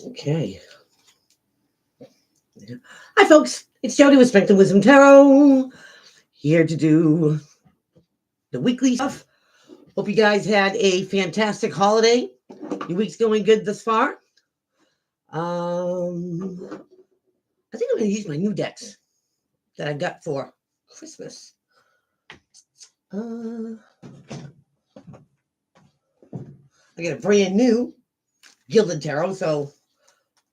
Okay. Hi, folks. It's Jody with Strength and Wisdom Tarot, here to do the weekly stuff. Hope you guys had a fantastic holiday. Your week's going good thus far. I think I'm going to use my new decks that I got for Christmas. I got a brand new Gilded Tarot, so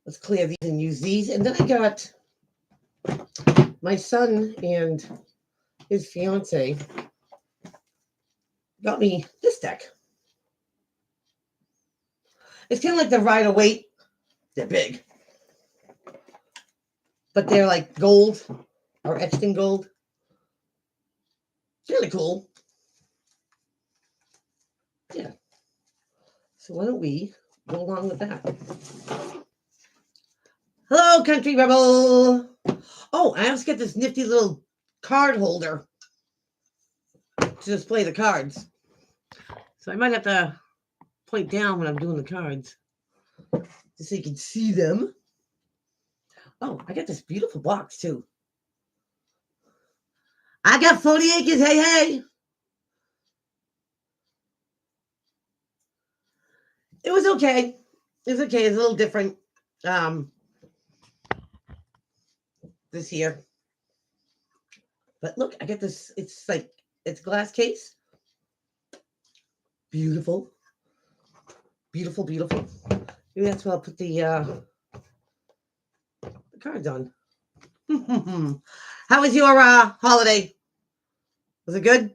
let's clear these and use these. And then I got my son and his fiance got me this deck. It's kind of like the Rider-Waite. They're big, but they're like gold or etched in gold. It's really cool. Yeah. So why don't we go along with that? Hello, Country Rebel. Oh, I also get this nifty little card holder to display the cards. So I might have to point down when I'm doing the cards just so you can see them. Oh, I got this beautiful box too. I got 40 acres. Hey, hey. It was okay. It was okay. It's a little different this year. But look, I get this. It's glass case. Beautiful. Beautiful, beautiful. Maybe that's where I'll put the cards on. How was your holiday? Was it good?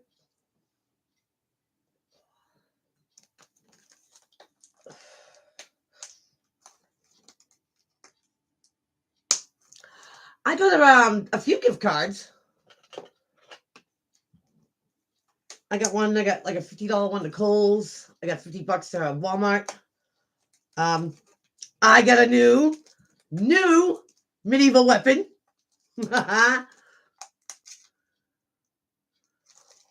I got a few gift cards. I got like a $50 one to Kohl's. I got $50 to Walmart. I got a new medieval weapon.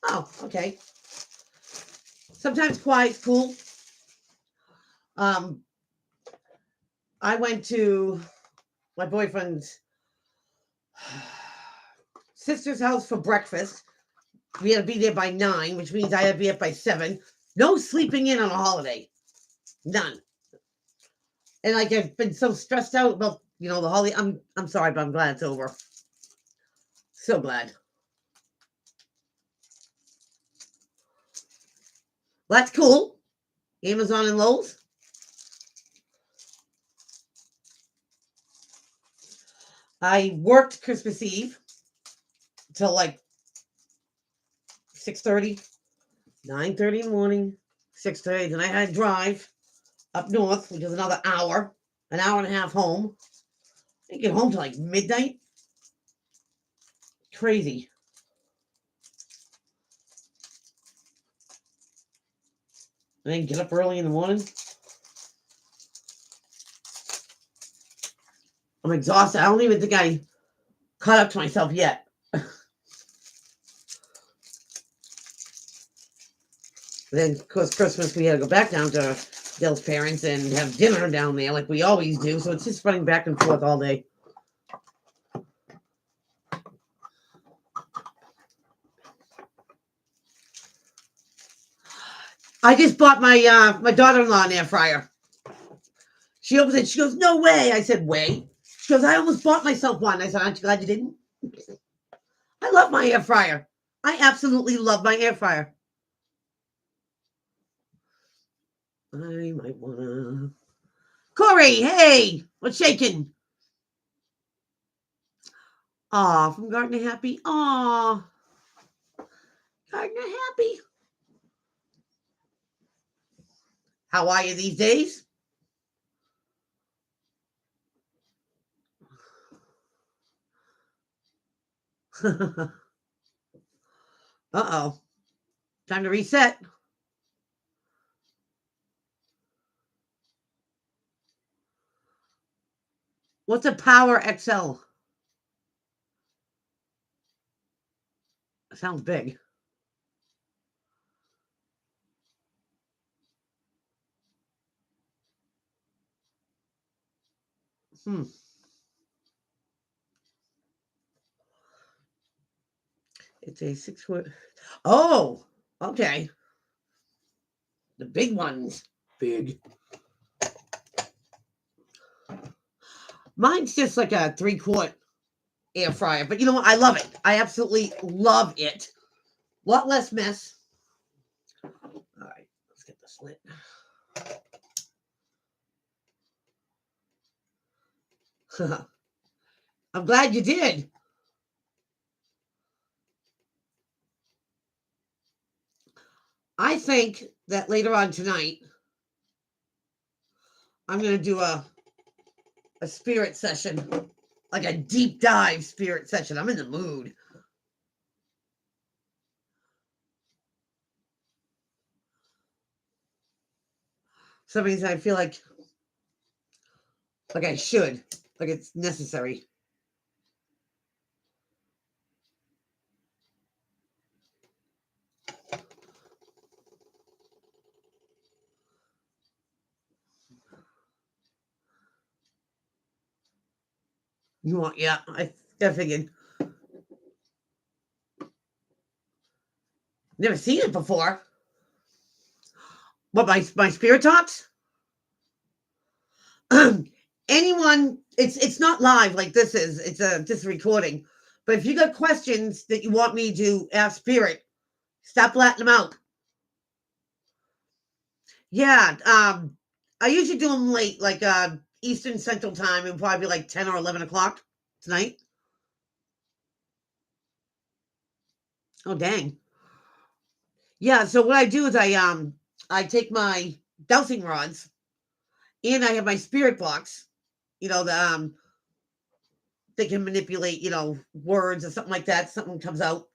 Oh, okay. Sometimes quiet's cool. I went to my boyfriend's sister's house for breakfast. We had to be there by 9, which means I had to be up by 7. No sleeping in on a holiday. None. And like I've been so stressed out about, the holiday. I'm sorry, but I'm glad it's over. So glad. Well, that's cool. Amazon and Lowe's. I worked Christmas Eve till like 6:30, 9:30 in the morning, 6:30. Then I had to drive up north, which is another hour, an hour and a half home. I didn't get home till like midnight. Crazy. And then get up early in the morning. I'm exhausted. I don't even think I caught up to myself yet. Then, of course, Christmas, we had to go back down to Dale's parents and have dinner down there like we always do. So it's just running back and forth all day. I just bought my daughter-in-law an air fryer. She opens it. She goes, "No way." I said, "Way." She goes, "I almost bought myself one." I said, "Aren't you glad you didn't?" I love my air fryer. I absolutely love my air fryer. I might wanna. Corey, hey, what's shaking? Aw, from Garden of Happy. Aw, Garden of Happy. How are you these days? Uh-oh. Time to reset. What's a Power XL? Sounds big. It's a 6-foot. Oh, okay. The big ones. Big. Mine's just like a 3-quart air fryer, but you know what? I love it. I absolutely love it. A lot less mess. All right, let's get this lit. I'm glad you did. I think that later on tonight, I'm going to do a spirit session, like a deep dive spirit session. I'm in the mood. Some reason I feel like I should, like it's necessary. You want? Yeah, I figured. Never seen it before. What, my spirit talks? Anyone, it's not live like this is. It's just a recording. But if you got questions that you want me to ask spirit, stop letting them out. Yeah, I usually do them late, like Eastern Central Time. It'll probably be like 10 or 11 o'clock tonight. Oh dang. Yeah, so what I do is I take my dowsing rods and I have my spirit box. You know, they can manipulate, words or something like that. Something comes out.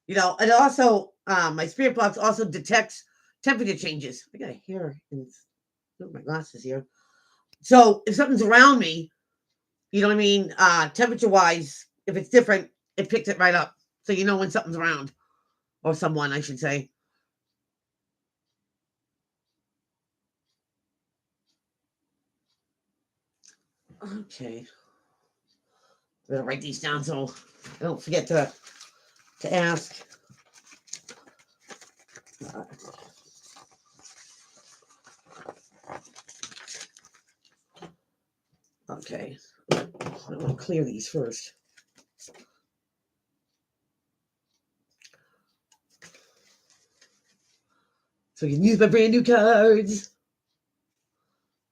And also my spirit box also detects temperature changes. I got a hair in my glasses here. So if something's around me, you know what I mean, temperature wise, if it's different, it picks it right up. So you know when something's around. Or someone, I should say. Okay. I'm gonna write these down so I don't forget to ask. Okay. I want to clear these first. So you can use my brand new cards.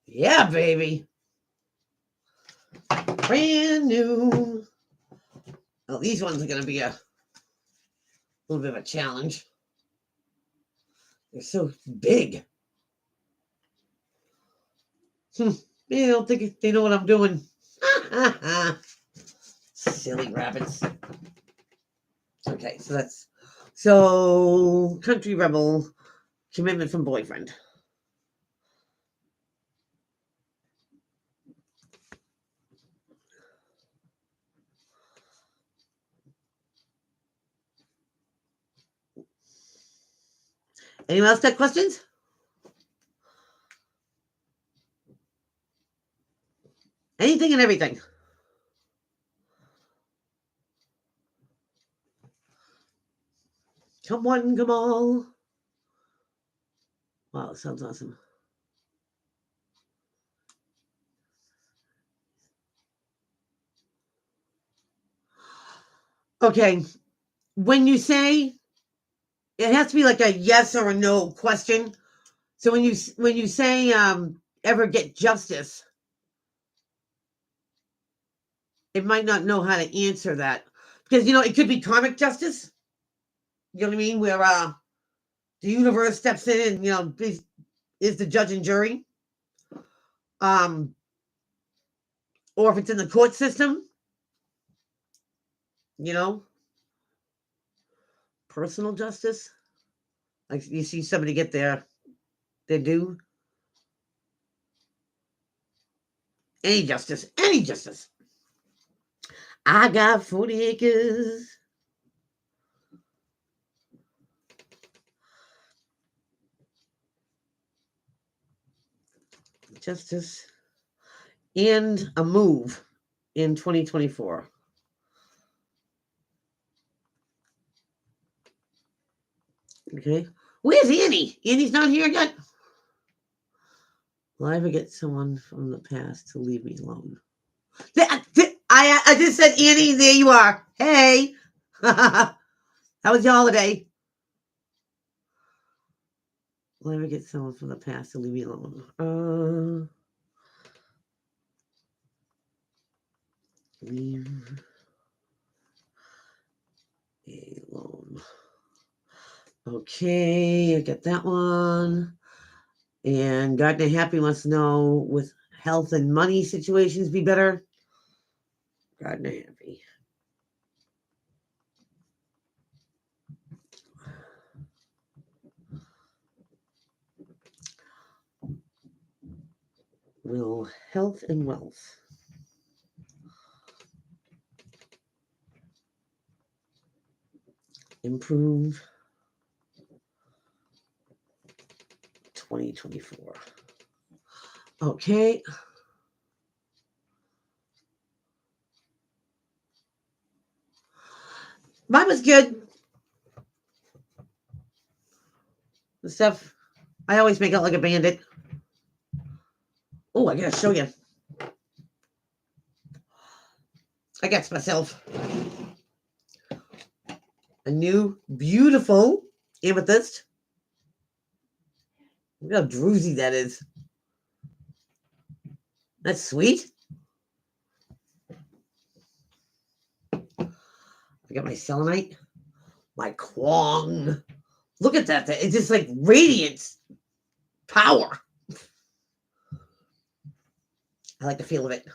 Yeah, baby. Brand new. Oh, these ones are going to be a little bit of a challenge. They're so big. They don't think they know what I'm doing. Silly rabbits. Okay, so Country Rebel, commitment from boyfriend. Anyone else got questions? Anything and everything. Come on, come all. Wow, that sounds awesome. Okay, when you say it has to be like a yes or a no question. So when you say ever get justice, it might not know how to answer that because it could be karmic justice. You know what I mean? Where the universe steps in and is the judge and jury. Or if it's in the court system, you know, personal justice. Like you see somebody get their due. Any justice. Any justice. I got 40 acres. Justice. and a move in 2024. Okay. Where's Annie? Annie's not here yet. Will I ever get someone from the past to leave me alone? I just said Annie, there you are. Hey. How was your holiday? Will I ever get someone from the past to leave me alone? Leave alone. Okay, I got that one. And Gardner Happy wants to know, with health and money situations be better? Gardner Happy. Will health and wealth improve 2024? Okay. Mine was good. The stuff, I always make out like a bandit. Oh, I gotta show you. I got myself a new beautiful amethyst. Look how druzy that is. That's sweet. I got my selenite, my Kwong. Look at that. It's just like radiance power. I like the feel of it.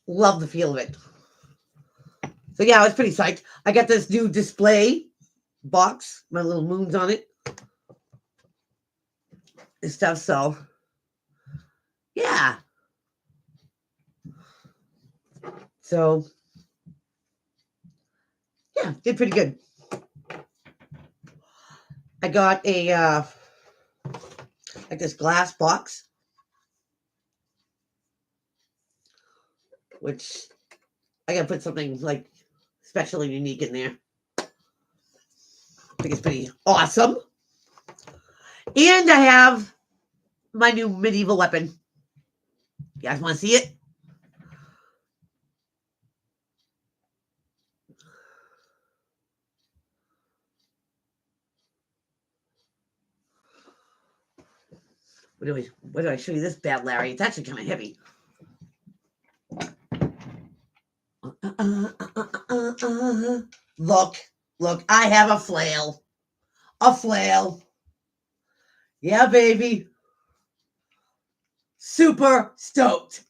Love the feel of it. So yeah, I was pretty psyched. I got this new display box, my little moons on it and stuff. So yeah. So yeah, did pretty good. I got a like this glass box, which I gotta put something like special and unique in there. I think it's pretty awesome. And I have my new medieval weapon. You guys want to see it? Where do I show you this bad, Larry? It's actually kind of heavy. Look, I have a flail. A flail. Yeah, baby. Super stoked.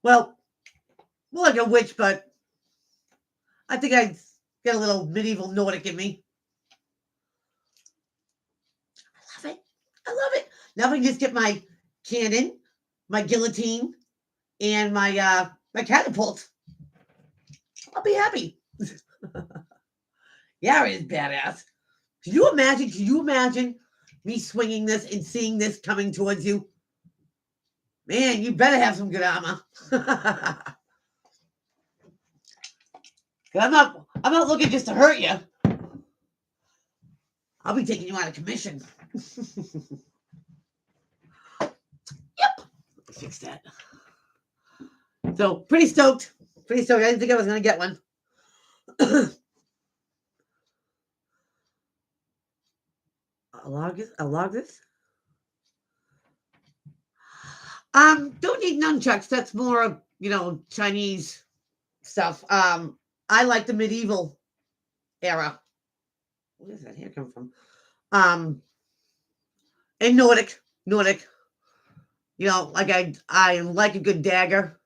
Well, more like a witch, but I think I got a little medieval Nordic in me. I love it. Now if I can just get my cannon, my guillotine, and my catapult, I'll be happy. Yeah, it is badass. Can you imagine me swinging this and seeing this coming towards you? Man, you better have some good armor. I'm not looking just to hurt you. I'll be taking you out of commission. Yep. Fix that. So pretty stoked. I didn't think I was gonna get one. A log this. Don't need nunchucks. That's more of, Chinese stuff. I like the medieval era. Where does that hair come from? And Nordic. Like I like a good dagger.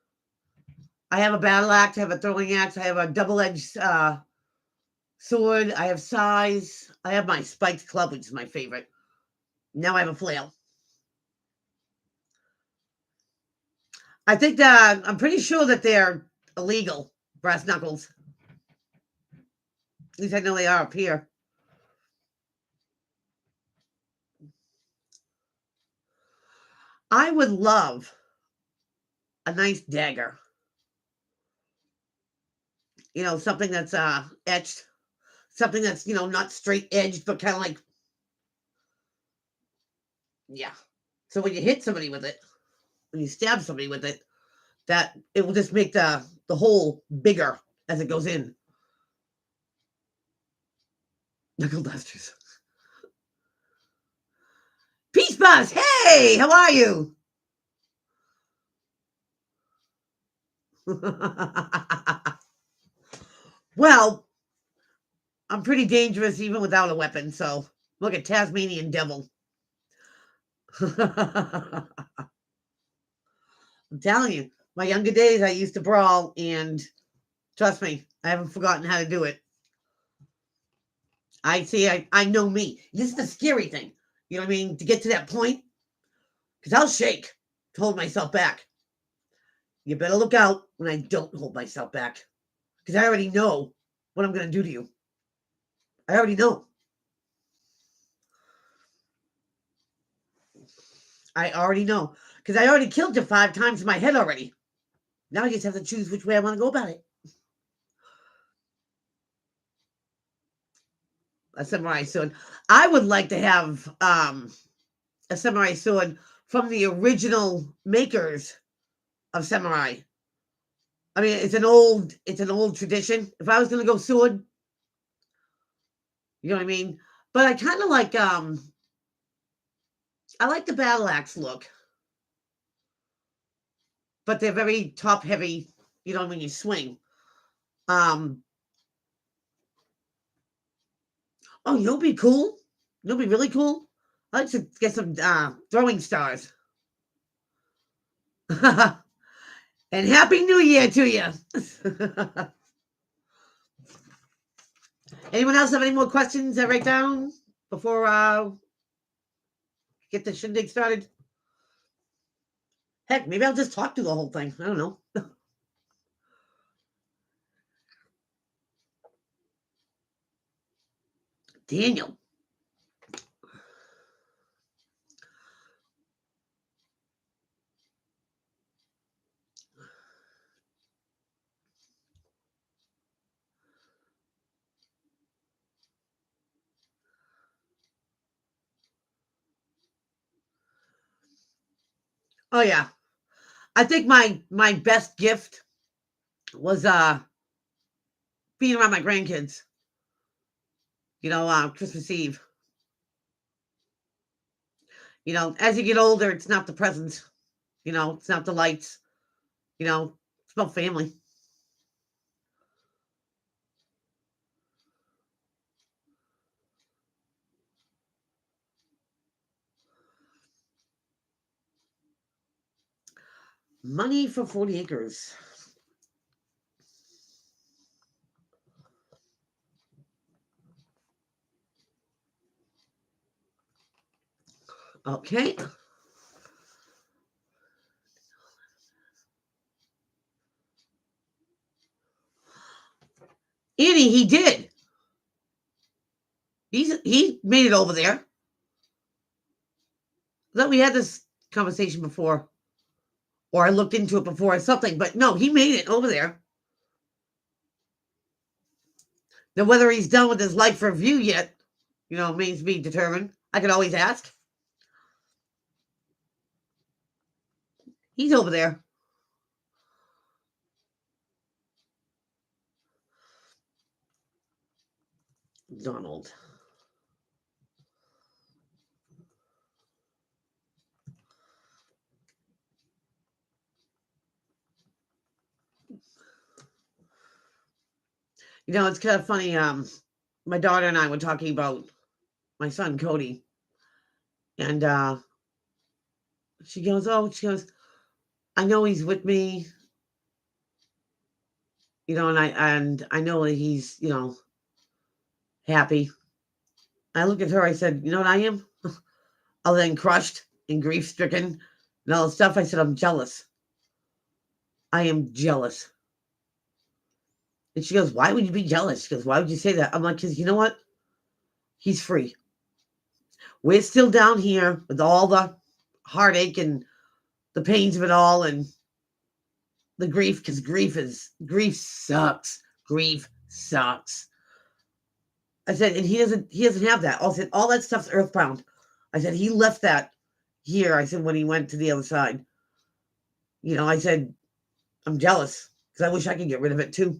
I have a battle axe. I have a throwing axe. I have a double-edged sword. I have size. I have my spiked club, which is my favorite. Now I have a flail. I think that I'm pretty sure that they're illegal, brass knuckles. At least I know they are up here. I would love a nice dagger. You know, something that's etched. Something that's, you know, not straight edged, but kind of like, yeah. So when you hit somebody with it, when you stab somebody with it, that it will just make the hole bigger as it goes in. Knuckle dusters. Peace Buzz, hey, how are you? Well, I'm pretty dangerous even without a weapon, so look at Tasmanian Devil. I'm telling you, my younger days I used to brawl, and trust me, I haven't forgotten how to do it. I see, I know me. This is the scary thing. You know what I mean? To get to that point, because I'll shake to hold myself back. You better look out when I don't hold myself back, because I already know what I'm going to do to you. I already know. I already know, because I already killed you 5 times in my head already. Now I just have to choose which way I want to go about it. A samurai sword. I would like to have a samurai sword from the original makers of samurai. I mean, it's an old tradition. If I was gonna go sword, you know what I mean? But I kind of like I like the battle axe look, but they're very top heavy, you know, when you swing. Um oh, you'll be cool. You'll be really cool. I'd like to get some throwing stars. And Happy New Year to you. Anyone else have any more questions to write down before get the shindig started? Heck, maybe I'll just talk through the whole thing. I don't know. Daniel. Oh yeah. I think my best gift was being around my grandkids. You know, Christmas Eve. You know, as you get older, it's not the presents. You know, it's not the lights. You know, it's about family. Money for 40 acres. Okay. Annie, he did. He made it over there. Thought we had this conversation before, or I looked into it before or something. But no, he made it over there. Now, whether he's done with his life review yet, you know, remains to be determined. I could always ask. He's over there. Donald. You know, it's kind of funny. My daughter and I were talking about my son Cody, and she goes, I know he's with me, you know, and I know that he's, you know, happy. I looked at her. I said, you know what I am, other than crushed and grief stricken and all the stuff. I said, I'm jealous. I am jealous. And she goes, why would you be jealous? She goes, why would you say that? I'm like, because you know what? He's free. We're still down here with all the heartache and the pains of it all and the grief, because grief sucks. Grief sucks. I said, and he doesn't have that. I said, all that stuff's earthbound. I said, he left that here. I said, when he went to the other side. I said, I'm jealous because I wish I could get rid of it too.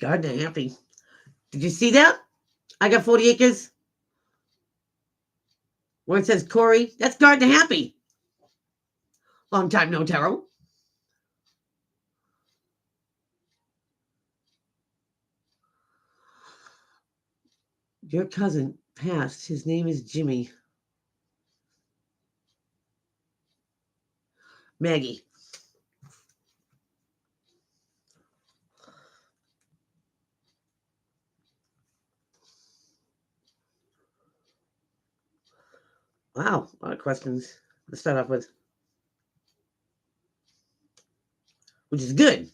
Garden Happy. Did you see that? I got 40 acres. Where it says Corey, that's Garden Happy. Long time no tarot. Your cousin passed. His name is Jimmy. Maggie. Wow, a lot of questions to start off with, which is good.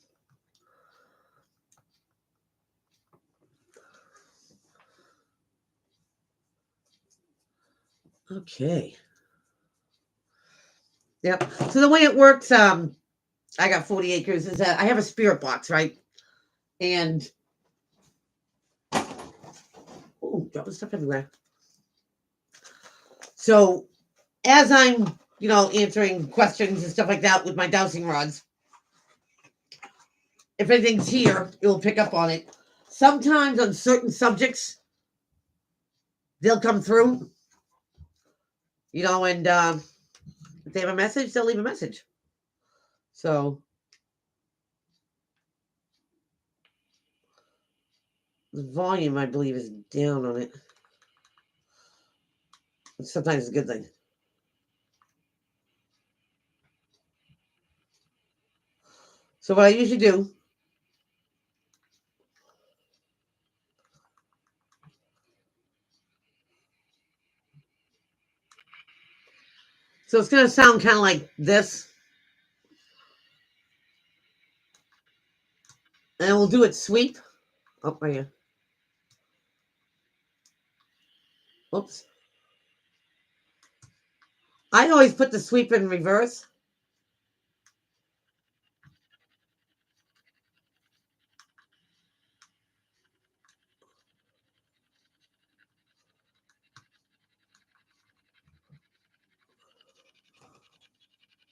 Okay. Yep. So the way it works, I got 40 acres, is that I have a spirit box, right? And dropping stuff everywhere. So as I'm, answering questions and stuff like that with my dowsing rods, if anything's here, it will pick up on it. Sometimes on certain subjects, they'll come through, and if they have a message, they'll leave a message. So the volume, I believe, is down on it. Sometimes it's a good thing. So what I usually do, so it's going to sound kind of like this. And we'll do it sweep. Oh, right here. Oops. I always put the sweep in reverse.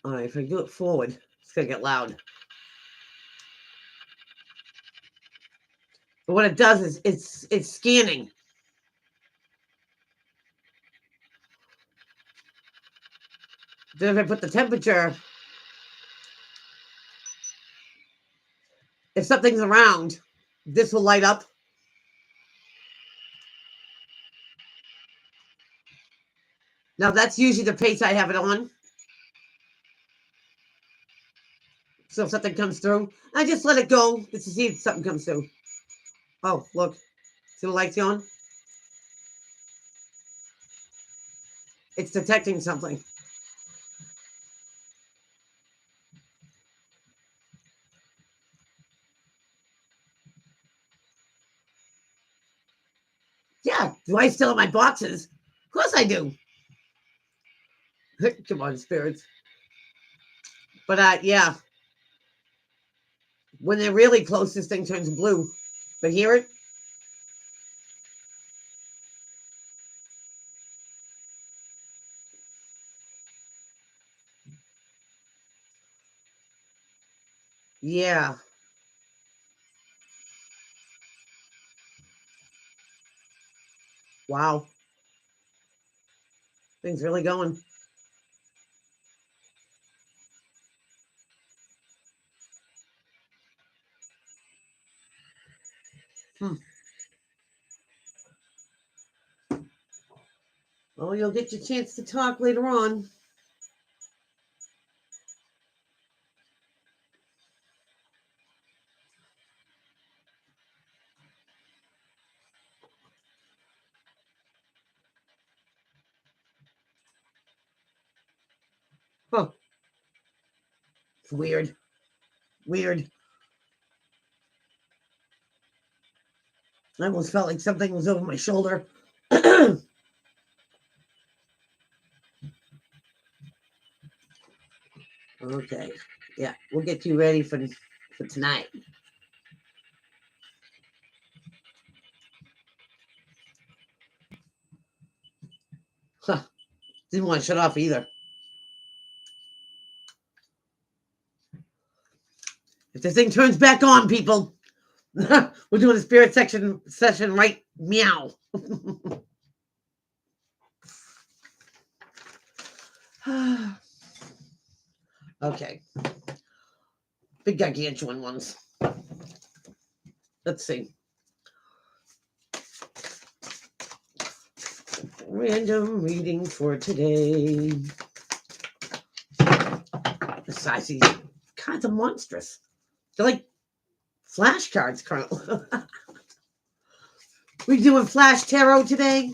All right, if I do it forward, it's going to get loud. But what it does is it's scanning. Then if I put the temperature, if something's around, this will light up. Now that's usually the pace I have it on. So if something comes through, I just let it go just to see if something comes through. Oh, look. See the lights on? It's detecting something. Yeah. Do I still have my boxes? Of course I do. Come on, spirits. But yeah. When they're really close, this thing turns blue. But hear it? Yeah. Wow. Things really going. Hmm. Oh, you'll get your chance to talk later on. Huh. It's weird. Weird. I almost felt like something was over my shoulder. Okay. Yeah, we'll get you ready for tonight. Huh. Didn't want to shut off either. If this thing turns back on, people, we're doing a spirit session right meow. Okay. Big gargantuan ones. Let's see. Random reading for today. The size of these cards are monstrous. They're like flashcards currently. We're doing Flash Tarot today.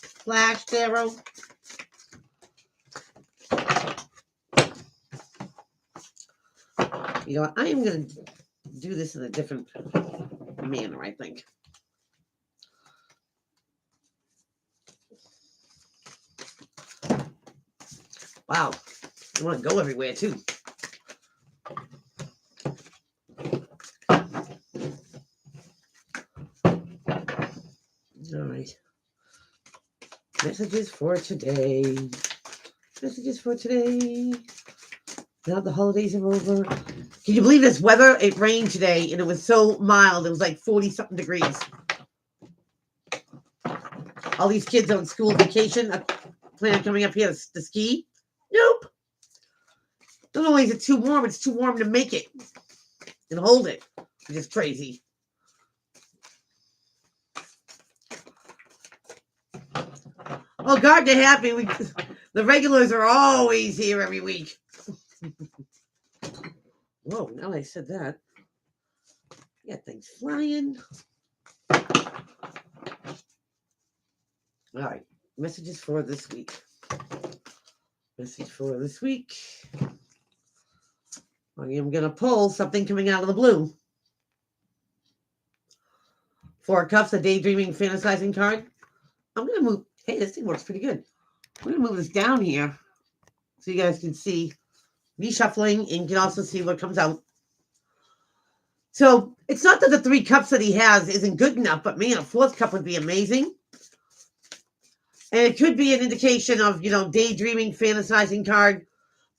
Flash Tarot. You know what? I am going to do this in a different manner, I think. Wow. I want to go everywhere, too. All right. Messages for today. Messages for today. Now the holidays are over. Can you believe this weather? It rained today, and it was so mild. It was like 40-something degrees. All these kids on school vacation. I plan on coming up here to ski. Nope. Not only is it too warm, it's too warm to make it and hold it. It's just crazy. Oh, God, they're happy. The regulars are always here every week. Whoa, now I said that. Got things flying. All right. Messages for this week. Message for this week. I am going to pull something coming out of the blue. Four of Cups, a daydreaming, fantasizing card. I'm going to move. Hey, this thing works pretty good. I'm going to move this down here so you guys can see me shuffling and you can also see what comes out. So it's not that the 3 cups that he has isn't good enough, but man, a 4th cup would be amazing. And it could be an indication of, daydreaming, fantasizing card,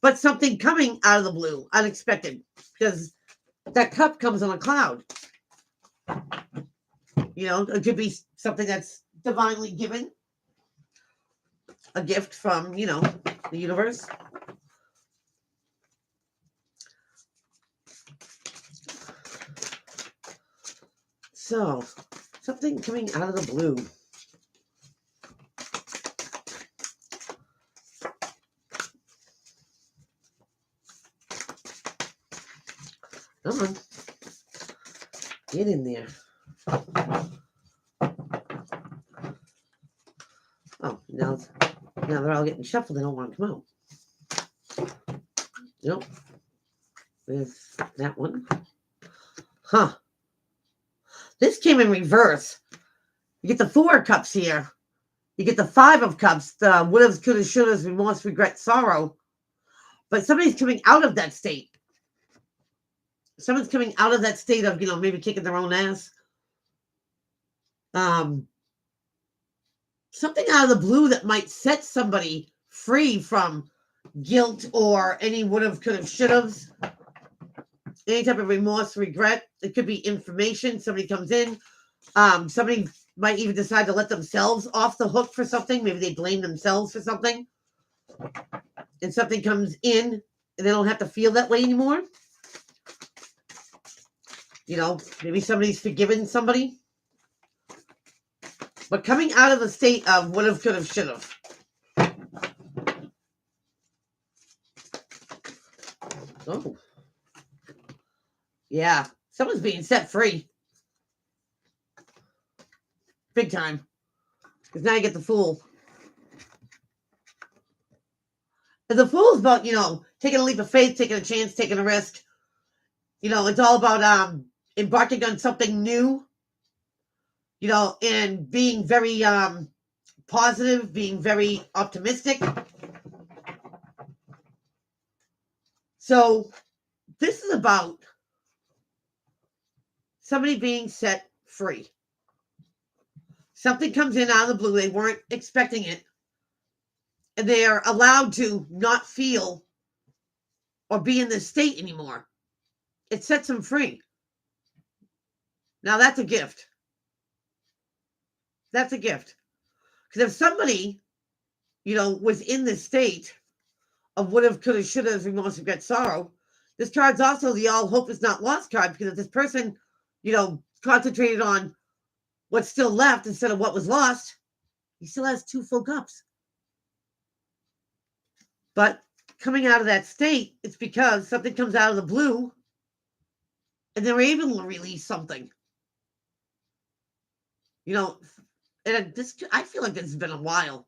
but something coming out of the blue, unexpected, because that cup comes on a cloud. It could be something that's divinely given, a gift from, the universe. So, something coming out of the blue. Come on. Get in there. Oh, now they're all getting shuffled. They don't want to come out. Nope. There's that one. Huh. This came in reverse. You get the 4 of Cups here. You get the 5 of Cups, the would'ves, could'ves, should'ves, remorse, regret, sorrow. But somebody's coming out of that state. Someone's coming out of that state of, maybe kicking their own ass. Something out of the blue that might set somebody free from guilt or any would've, could've, should'ves. Any type of remorse, regret. It could be information. Somebody comes in. Somebody might even decide to let themselves off the hook for something. Maybe they blame themselves for something. And something comes in and they don't have to feel that way anymore. Maybe somebody's forgiven somebody. But coming out of the state of would've, could've, should've. Oh. Yeah. Someone's being set free. Big time. Because now you get the Fool. And the Fool is about, taking a leap of faith, taking a chance, taking a risk. It's all about embarking on something new, and being very positive, being very optimistic. So this is about somebody being set free. Something comes in out of the blue. They weren't expecting it. And they are allowed to not feel or be in this state anymore. It sets them free. Now that's a gift. That's a gift. Because if somebody, was in this state of would have, could have, should have, remorse, regret, sorrow, this card's also the all hope is not lost card, because if this person, concentrated on what's still left instead of what was lost, he still has 2 full cups. But coming out of that state, it's because something comes out of the blue and they're able to release something. And this, I feel like this has been a while.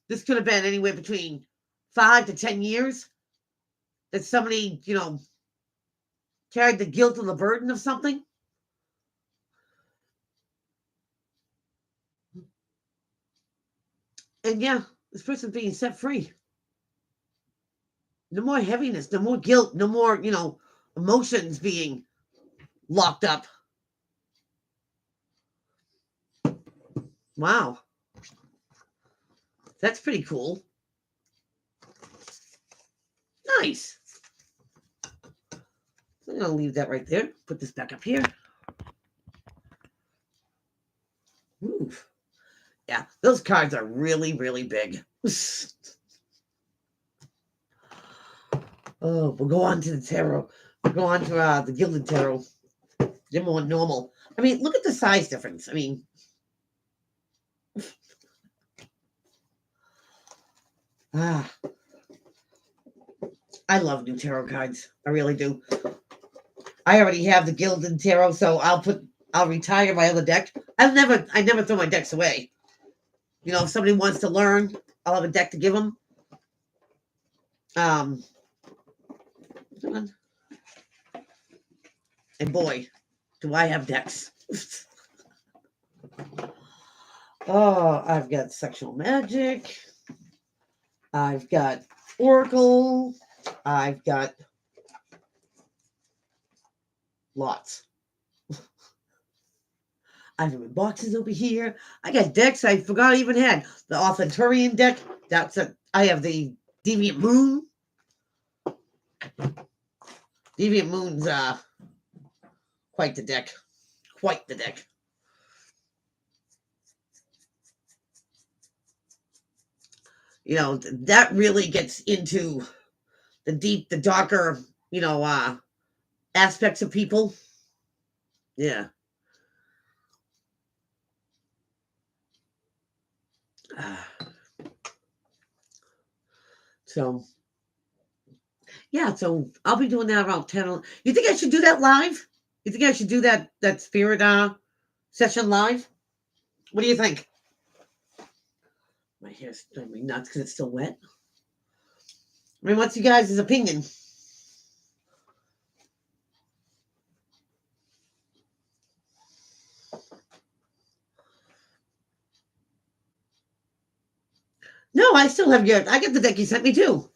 This could have been anywhere between 5 to 10 years that somebody, carried the guilt or the burden of something. And yeah, this person's being set free. No more heaviness, no more guilt, no more, emotions being locked up. Wow. That's pretty cool. Nice. I'm going to leave that right there. Put this back up here. Ooh. Yeah, those cards are really, really big. Oh, we'll go on to the tarot. We'll go on to the Gilded Tarot. They're more normal. I mean, look at the size difference. I mean, I love new tarot cards. I really do. I already have the Gilded Tarot, so I'll retire my other deck. I never throw my decks away. If somebody wants to learn, I'll have a deck to give them. And boy, do I have decks. Oh, I've got Sexual Magic. I've got Oracle. I've got lots. I have my boxes over here. I got decks I forgot I even had. The Authenturian deck. I have the Deviant Moon. Deviant Moon's quite the deck. Quite the deck. That really gets into the darker, aspects of people. Yeah. So, yeah, so I'll be doing that around 10. You think I should do that live? You think I should do that spirit session live? What do you think? My hair's driving me nuts because it's still wet. I mean, what's you guys' opinion? No, I still have I get the deck you sent me too.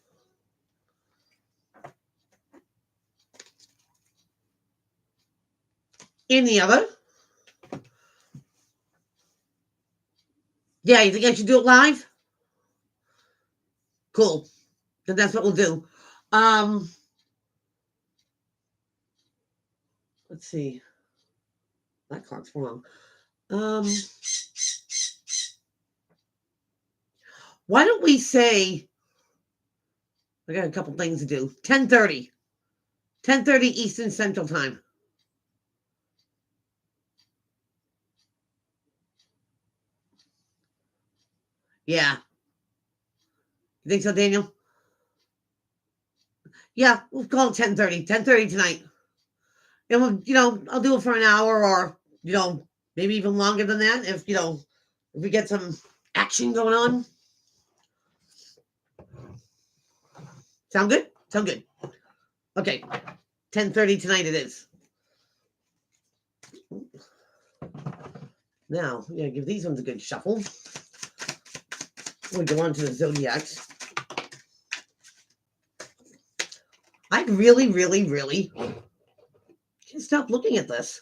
Any other? Yeah, you think I should do it live? Cool. Then that's what we'll do. Let's see. That card's wrong. Why don't we say I got a couple things to do. 10:30. 10:30 Eastern Central Time. Yeah. You think so, Daniel? Yeah, we'll call it 10:30. 10:30 tonight. And we'll, I'll do it for an hour or, maybe even longer than that if we get some action going on. Sound good? Sound good. Okay. 10:30 tonight it is. Now, yeah, give these ones a good shuffle. We'll go on to the Zodiacs. I really, really, really can't stop looking at this.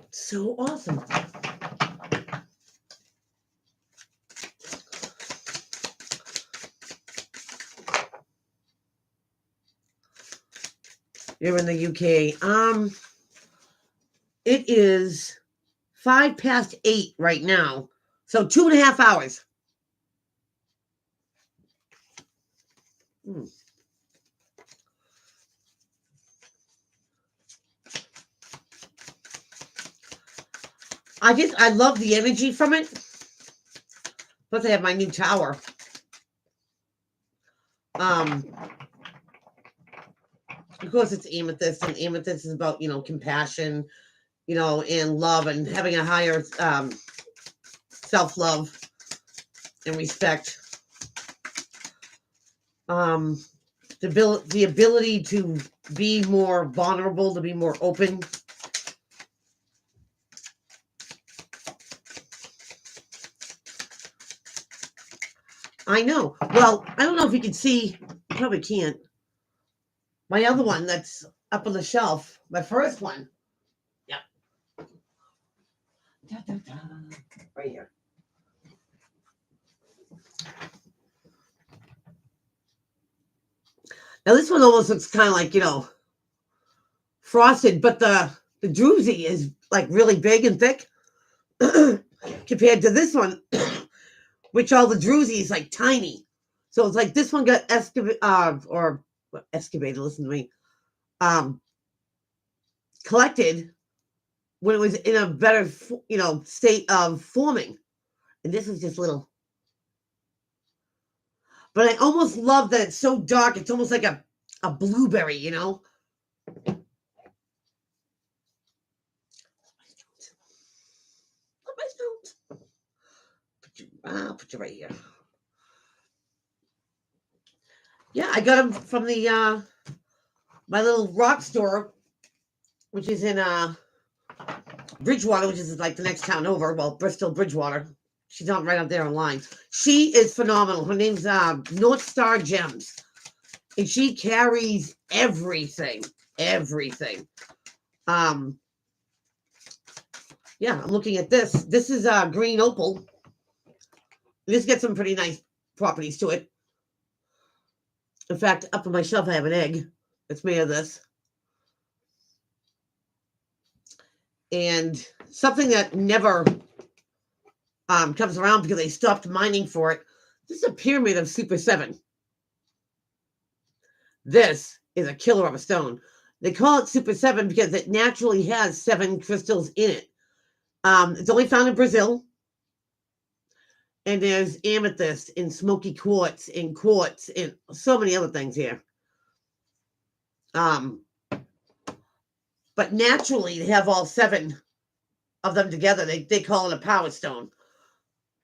It's so awesome. You're in the UK. It is 8:05 right now. So 2.5 hours. I love the energy from it. Plus I have my new tower. Of course it's amethyst, and amethyst is about, compassion, and love, and having a higher self-love and respect. The ability to be more vulnerable, to be more open. I know. Well, I don't know if you can see. Probably can't. My other one that's up on the shelf, my first one. Yep. Da, da, da. Right here. Now this one almost looks kind of like, frosted, but the druzy is like really big and thick compared to this one, which all the druzy is like tiny. So it's like this one got excavated, listen to me, collected when it was in a better, state of forming. And this is just little. But I almost love that it's so dark. It's almost like a blueberry, Put you right here. Yeah, I got them from the my little rock store, which is in Bridgewater, which is like the next town over. Well, Bristol, Bridgewater. She's not right up there online. She is phenomenal. Her name's North Star Gems, and she carries everything. Everything. Yeah, I'm looking at this. This is green opal. This gets some pretty nice properties to it. In fact, up on my shelf, I have an egg that's made of this. And something that never comes around because they stopped mining for it. This is a pyramid of Super 7. This is a killer of a stone. They call it Super 7 because it naturally has 7 crystals in it. It's only found in Brazil. And there's amethyst and smoky quartz and so many other things here. But naturally, they have all 7 of them together. They call it a power stone.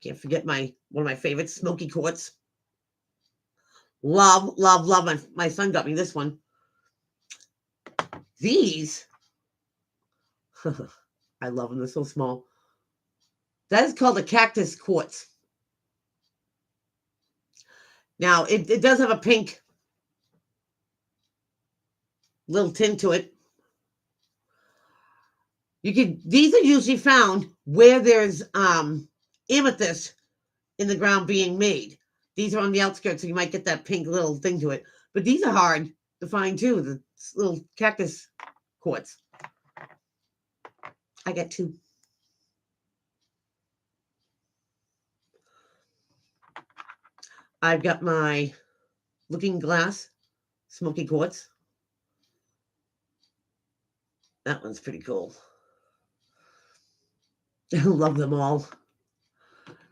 Can't forget one of my favorites, smoky quartz. Love, love, love. My son got me this one. These, I love them. They're so small. That is called a cactus quartz. Now, it does have a pink little tint to it. These are usually found where there's amethyst in the ground being made. These are on the outskirts, so you might get that pink little thing to it. But these are hard to find too, the little cactus quartz. I got 2. I've got my Looking Glass smoky quartz. That one's pretty cool. I love them all.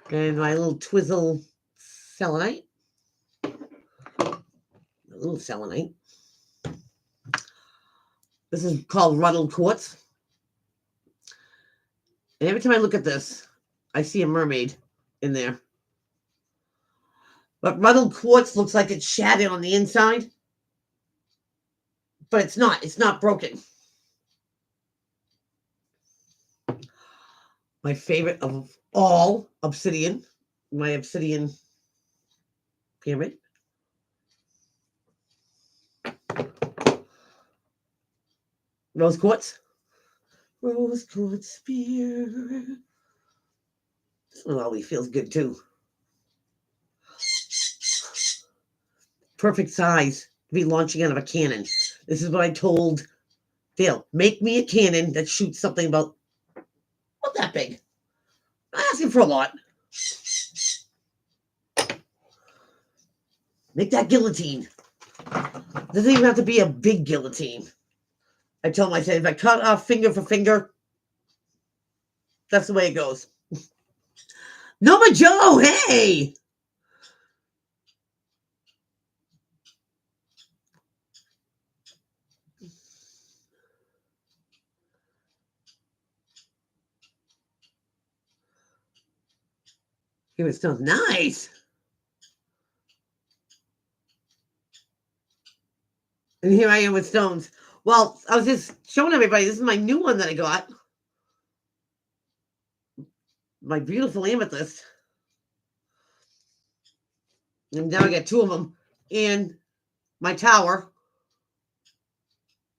And my little Twizzle selenite. A little selenite. This is called ruddled quartz. And every time I look at this, I see a mermaid in there. But ruddled quartz looks like it's shattered on the inside. But it's not. It's not broken. My favorite of all, obsidian. My obsidian pyramid. Rose quartz. Rose quartz spear. This one always feels good too. Perfect size to be launching out of a cannon. This is what I told Dale. Make me a cannon that shoots something about not that big. Not asking for a lot. Make that guillotine. Doesn't even have to be a big guillotine. I told him, I said, if I cut off finger for finger, that's the way it goes. Noma Joe, hey! Here it smells nice. And here I am with stones. Well, I was just showing everybody, this is my new one that I got. My beautiful amethyst. And now I got two of them in my tower.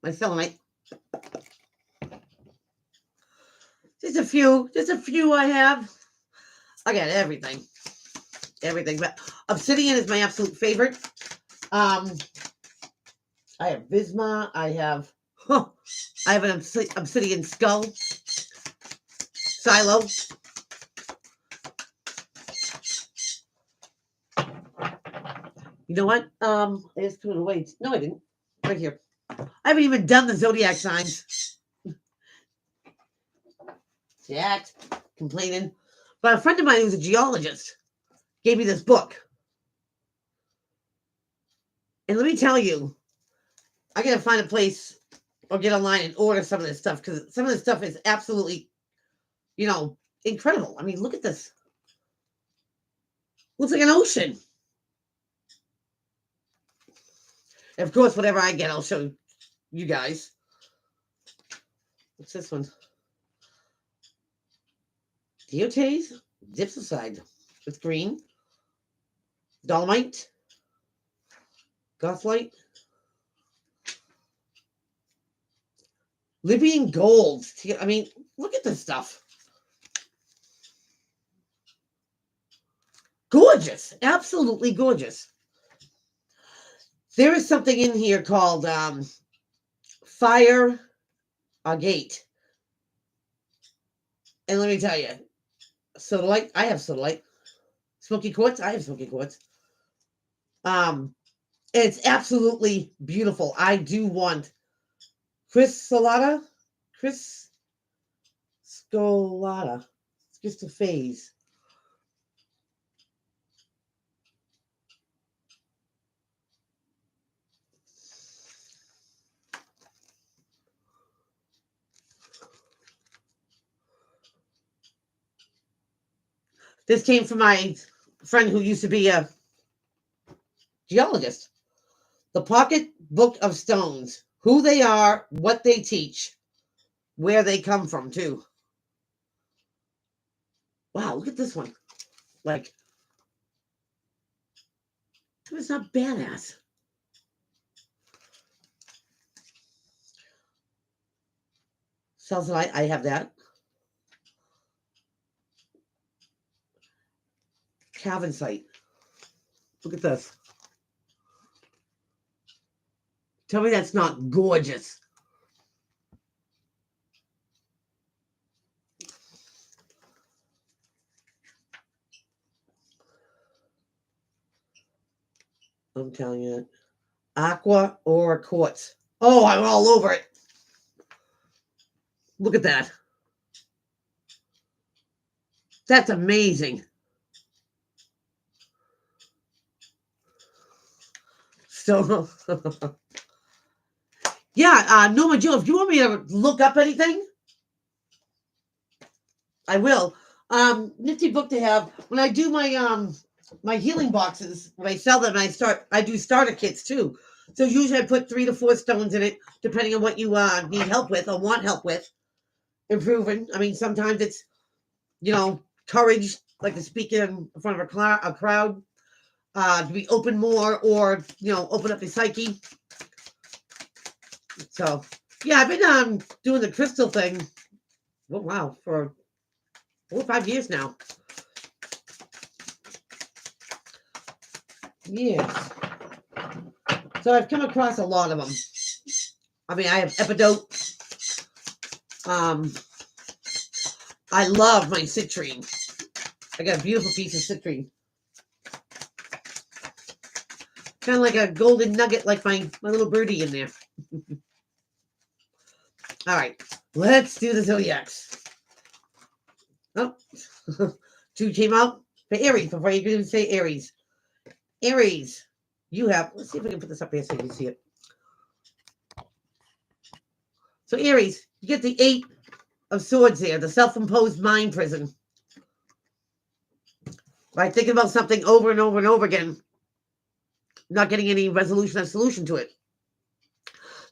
My selenite. Just a few I have. I got everything. Everything. But obsidian is my absolute favorite. I have Bisma. I have an obsidian skull. Silo. You know what? I just put it away. No, I didn't. Right here. I haven't even done the zodiac signs. Jack complaining. But a friend of mine who's a geologist gave me this book. And let me tell you, I gotta find a place or get online and order some of this stuff because some of this stuff is absolutely, incredible. I mean, look at this. Looks like an ocean. And of course, whatever I get, I'll show you guys. What's this one? Diotes, Dipsocide. It's green. Dolomite. Gothite. Libyan gold. I mean, look at this stuff. Gorgeous. Absolutely gorgeous. There is something in here called Fire Agate. And let me tell you, sodalite, I have sodalite. Smoky quartz, I have smoky quartz. It's absolutely beautiful. I do want Crystallata. Just a phase. This came from my friend who used to be a geologist. The Pocket Book of Stones. Who they are, what they teach, where they come from, too. Wow, look at this one. Like, it's not badass. Salsonite, I have that. Calvinsite. Look at this. Tell me that's not gorgeous. I'm telling you. Aqua or quartz. Oh, I'm all over it. Look at that. That's amazing. So, yeah, Noma Joe, if you want me to look up anything, I will. Nifty book to have. When I do my my healing boxes, when I sell them, I do starter kits too. So usually I put 3 to 4 stones in it, depending on what you need help with or want help with. Improving. I mean, sometimes it's, courage, like to speak in front of a crowd, to be open more, or open up your psyche. So yeah, I've been doing the crystal thing. Oh wow, for 4 or 5 years now. Yes. So I've come across a lot of them. I mean, I have Epidote. I love my citrine. I got a beautiful piece of citrine. Kind of like a golden nugget, like my little birdie in there. All right, let's do the zodiacs. Oh, 2 came out for Aries before you can even say Aries. Aries, you have, let's see if I can put this up here so you can see it. So Aries, you get the 8 of Swords here, the self-imposed mind prison. Right, thinking about something over and over and over again, not getting any resolution or solution to it.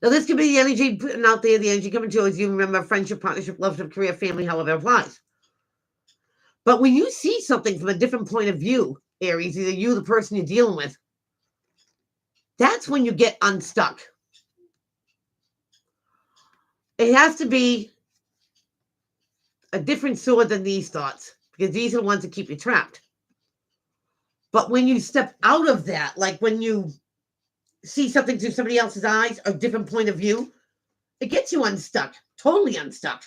Now, this could be the energy putting out there, the energy coming towards you. Remember, friendship, partnership, love, career, family, however it applies. But when you see something from a different point of view, Aries, either you, the person you're dealing with, that's when you get unstuck. It has to be a different sword than these thoughts, because these are the ones that keep you trapped. But when you step out of that, like when you see something through somebody else's eyes, a different point of view, it gets you unstuck, totally unstuck.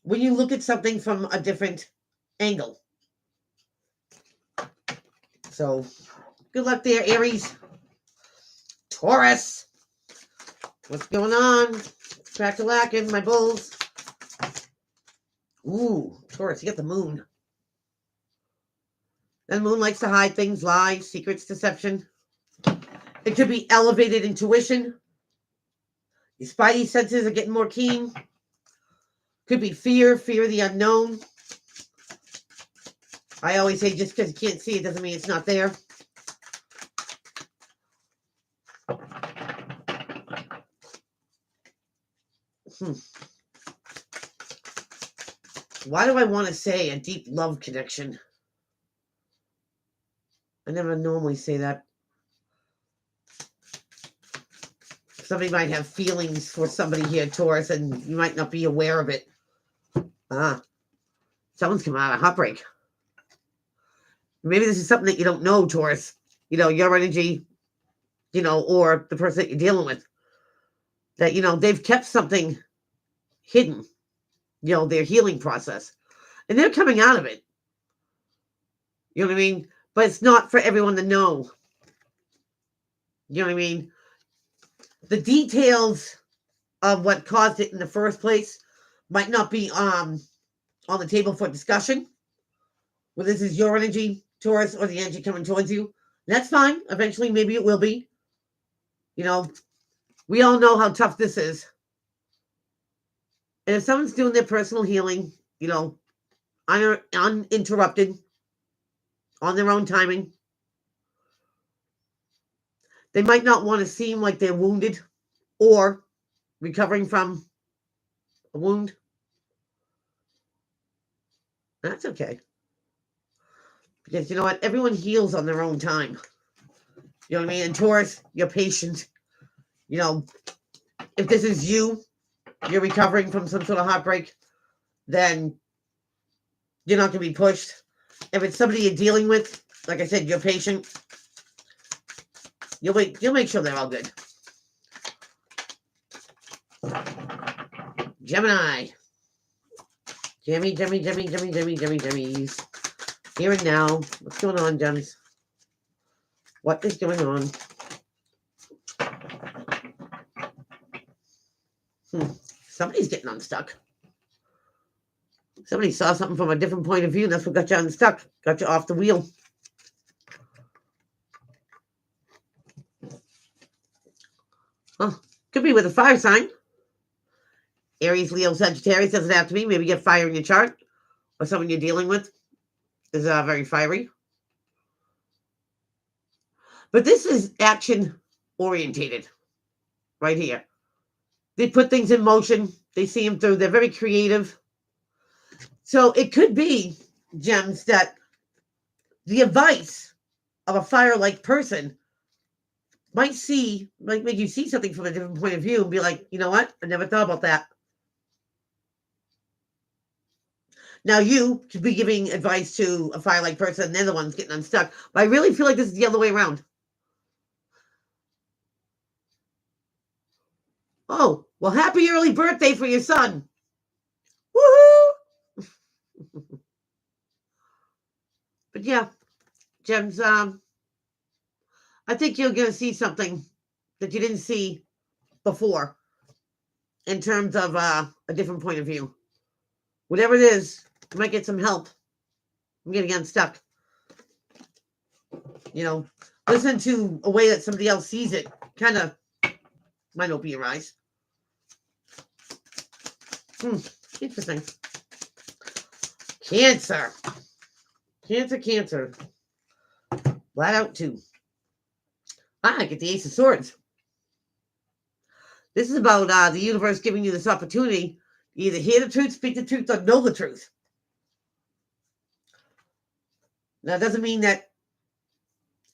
When you look at something from a different angle. So, good luck there, Aries. Taurus. What's going on? Crack-a-lackin', my bulls. Ooh, Taurus, you got the moon. The moon likes to hide things, lies, secrets, deception. It could be elevated intuition. Your spidey senses are getting more keen. Could be fear of the unknown. I always say just because you can't see it doesn't mean it's not there. Why do I want to say a deep love connection? I never normally say that. Somebody might have feelings for somebody here, Taurus, and you might not be aware of it. Someone's coming out of heartbreak. Maybe this is something that you don't know, Taurus. Your energy, or the person that you're dealing with. That, they've kept something hidden, their healing process. And they're coming out of it. You know what I mean? But it's not for everyone to know. You know what I mean? The details of what caused it in the first place might not be on the table for discussion. Whether this is your energy, Taurus, or the energy coming towards you. That's fine. Eventually, maybe it will be. We all know how tough this is. And if someone's doing their personal healing, uninterrupted, on their own timing, they might not want to seem like they're wounded or recovering from a wound. That's okay. Because you know what? Everyone heals on their own time. You know what I mean? And Taurus, you're patient. If this is you're recovering from some sort of heartbreak, then you're not going to be pushed. If it's somebody you're dealing with, like I said, you're patient. You'll make sure they're all good. Gemini. Gemmies. Here and now. What's going on, Gems? What is going on? Somebody's getting unstuck. Somebody saw something from a different point of view, and that's what got you unstuck. Got you off the wheel. Could be with a fire sign. Aries, Leo, Sagittarius. Doesn't have to be. Maybe you get fire in your chart. Or someone you're dealing with is very fiery. But this is action orientated right here. They put things in motion. They see them through. They're very creative. So it could be, Gems, that the advice of a fire-like person might make you see something from a different point of view and be like, you know what? I never thought about that. Now you could be giving advice to a fire-like person and they're the ones getting unstuck. But I really feel like this is the other way around. Oh, well, happy early birthday for your son. Woohoo! But yeah, Gems, I think you're going to see something that you didn't see before in terms of a different point of view. Whatever it is, you might get some help. I'm getting unstuck. You know, listen to a way that somebody else sees it. Kind of might open your eyes. Interesting. Cancer. Cancer. Flat out too. I get the Ace of Swords. This is about the universe giving you this opportunity. You either hear the truth, speak the truth, or know the truth. Now, it doesn't mean that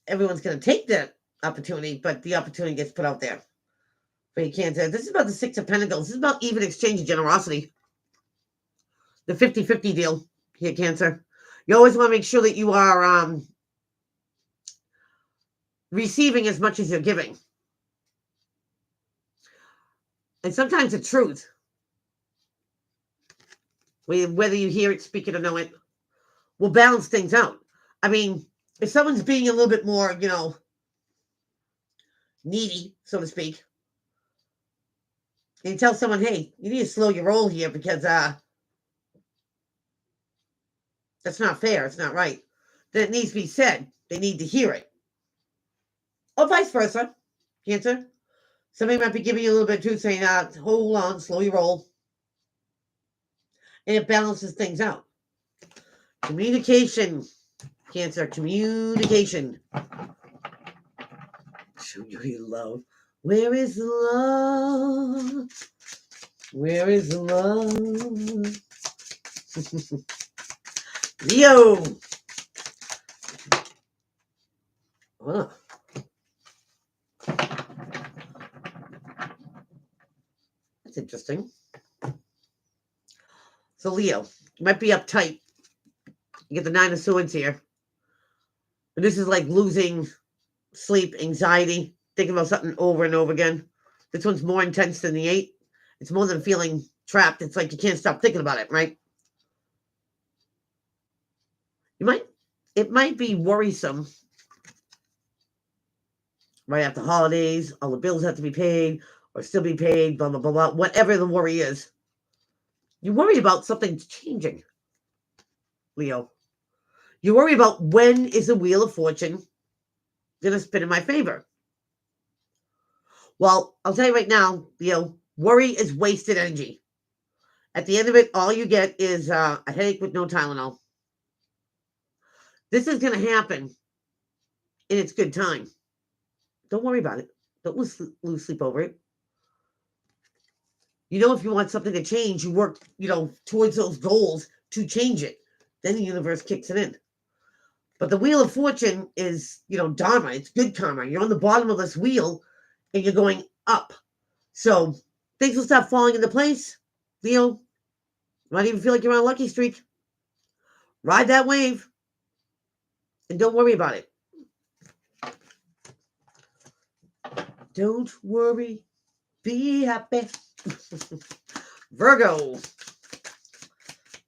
everyone's going to take that opportunity, but the opportunity gets put out there. But you can't say, this is about the Six of Pentacles. This is about even exchange of generosity. The 50-50 deal here, Cancer. You always want to make sure that you are receiving as much as you're giving. And sometimes the truth, whether you hear it, speak it, or know it, will balance things out. I mean, if someone's being a little bit more, needy, so to speak, and you tell someone, hey, you need to slow your roll here because that's not fair, it's not right, then it needs to be said. They need to hear it. Or vice versa, Cancer. Somebody might be giving you a little bit of truth, saying, hold on, slow your roll. And it balances things out. Communication, Cancer, communication. Show you love. Where is love? Where is love? Leo. Oh. That's interesting. So Leo, you might be uptight. You get the Nine of Swords here. And this is like losing sleep, anxiety, thinking about something over and over again. This one's more intense than the 8. It's more than feeling trapped. It's like you can't stop thinking about it, right? It might be worrisome right after holidays. All the bills have to be paid or still be paid, blah, blah, blah, blah. Whatever the worry is. You worry about something changing, Leo. You worry about when is the Wheel of Fortune going to spin in my favor. Well, I'll tell you right now, Leo, worry is wasted energy. At the end of it, all you get is a headache with no Tylenol. This is going to happen in its good time. Don't worry about it. Don't lose sleep over it. If you want something to change, you work, towards those goals to change it. Then the universe kicks it in. But the Wheel of Fortune is, dharma. It's good karma. You're on the bottom of this wheel and you're going up. So things will start falling into place. Leo, you might even feel like you're on a lucky streak. Ride that wave and don't worry about it. Don't worry. Be happy. Virgo.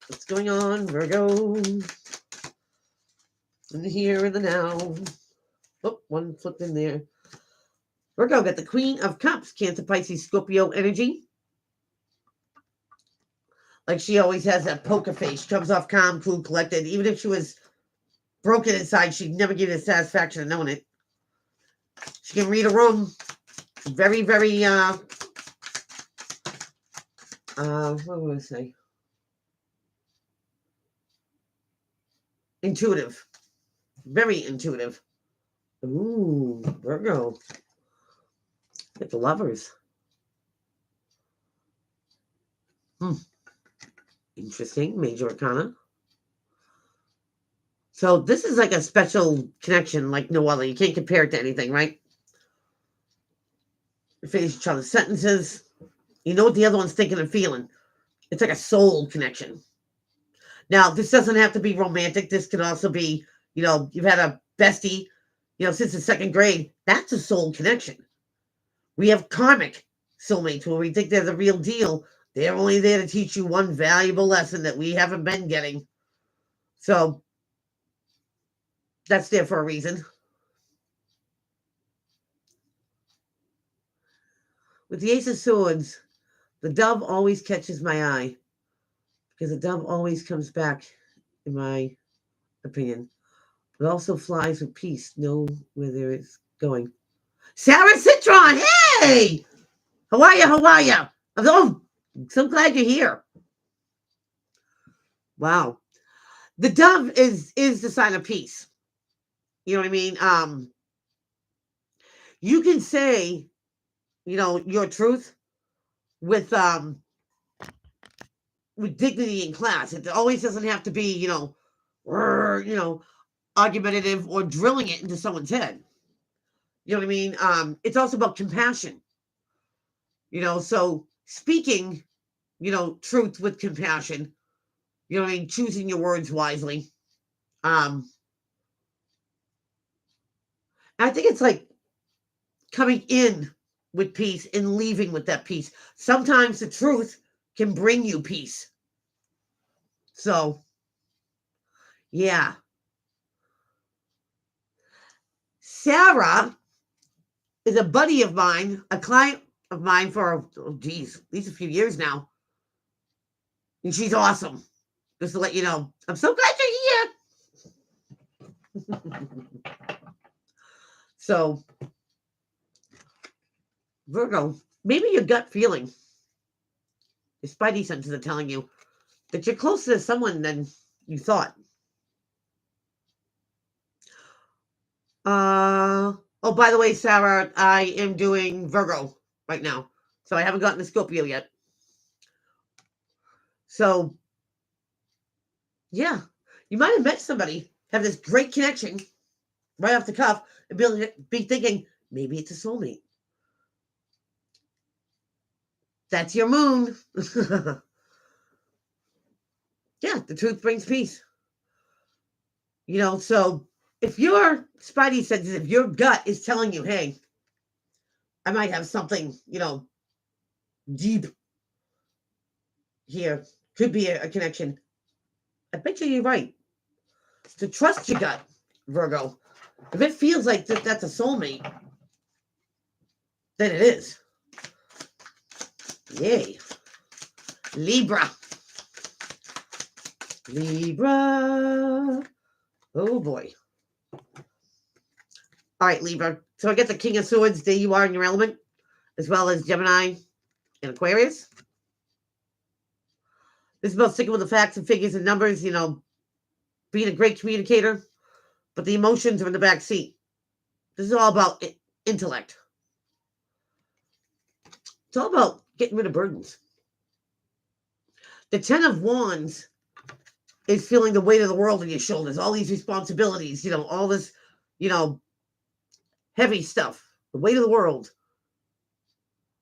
What's going on, Virgo? In the here and the now. Oh, one flipped in there. Virgo got the Queen of Cups, Cancer, Pisces, Scorpio energy. Like she always has that poker face. She comes off calm, cool, collected. Even if she was broken inside, she'd never give you the satisfaction of knowing it. She can read a room. Very, very, what would I say? Intuitive. Very intuitive. Ooh, Virgo. Get the Lovers. Interesting. Major Arcana. So this is like a special connection like no other. You can't compare it to anything, right? You finish each other's sentences. You know what the other one's thinking and feeling. It's like a soul connection. Now, this doesn't have to be romantic. This can also be, you've had a bestie, since the second grade. That's a soul connection. We have karmic soulmates where we think they're the real deal. They're only there to teach you one valuable lesson that we haven't been getting. So that's there for a reason. With the Ace of Swords, the dove always catches my eye because the dove always comes back, in my opinion. But also flies with peace, know where there is going. Sarah Citron, hey! How are you? How are you? I'm so glad you're here. Wow. The dove is the sign of peace. You know what I mean? You can say, your truth with dignity in class. It always doesn't have to be, argumentative or drilling it into someone's head. You know what I mean? It's also about compassion. So speaking, truth with compassion. You know what I mean? Choosing your words wisely. I think it's like coming in with peace and leaving with that peace. Sometimes the truth can bring you peace. So, yeah. Sarah is a buddy of mine, a client of mine for, at least a few years now. And she's awesome. Just to let you know. I'm so glad you're here. So, Virgo, maybe your gut feeling, your spidey senses are telling you that you're closer to someone than you thought. Oh, by the way, Sarah, I am doing Virgo right now. So I haven't gotten to Scorpio yet. So, yeah, you might have met somebody, have this great connection right off the cuff, and be thinking, maybe it's a soulmate. That's your moon. Yeah, the truth brings peace. So if your spidey senses, if your gut is telling you, hey, I might have something, deep here, could be a connection. I bet you're right. To trust your gut, Virgo. If it feels like that's a soulmate, then it is. Yay. Libra. Libra. Oh boy. All right, Libra. So I get the King of Swords. There you are in your element, as well as Gemini and Aquarius. This is about sticking with the facts and figures and numbers, being a great communicator, but the emotions are in the back seat. This is all about intellect. It's all about getting rid of burdens. The 10 of Wands is feeling the weight of the world on your shoulders, all these responsibilities, all this, heavy stuff, the weight of the world.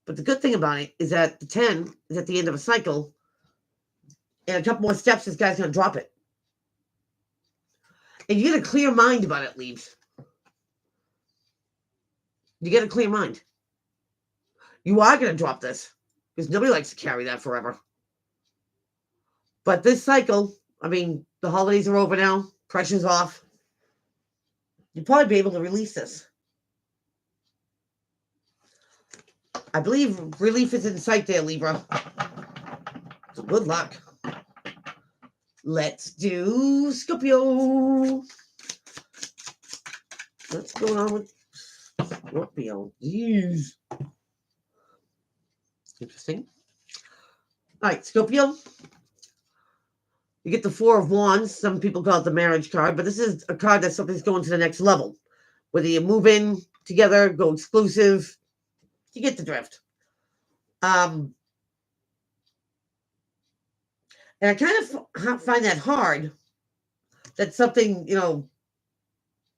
But the good thing about it is that the 10 is at the end of a cycle, and a couple more steps, this guy's going to drop it. And you get a clear mind about it, Leaves. You get a clear mind. You are going to drop this because nobody likes to carry that forever. But this cycle, the holidays are over now. Pressure's off. You'll probably be able to release this. I believe relief is in sight there, Libra. So good luck. Let's do Scorpio. What's going on with Scorpio? Jeez. Interesting. All right, Scorpio. You get the Four of Wands. Some people call it the marriage card, but this is a card that something's going to the next level, whether you move in together, go exclusive, you get the drift. And I kind of find that hard, that something,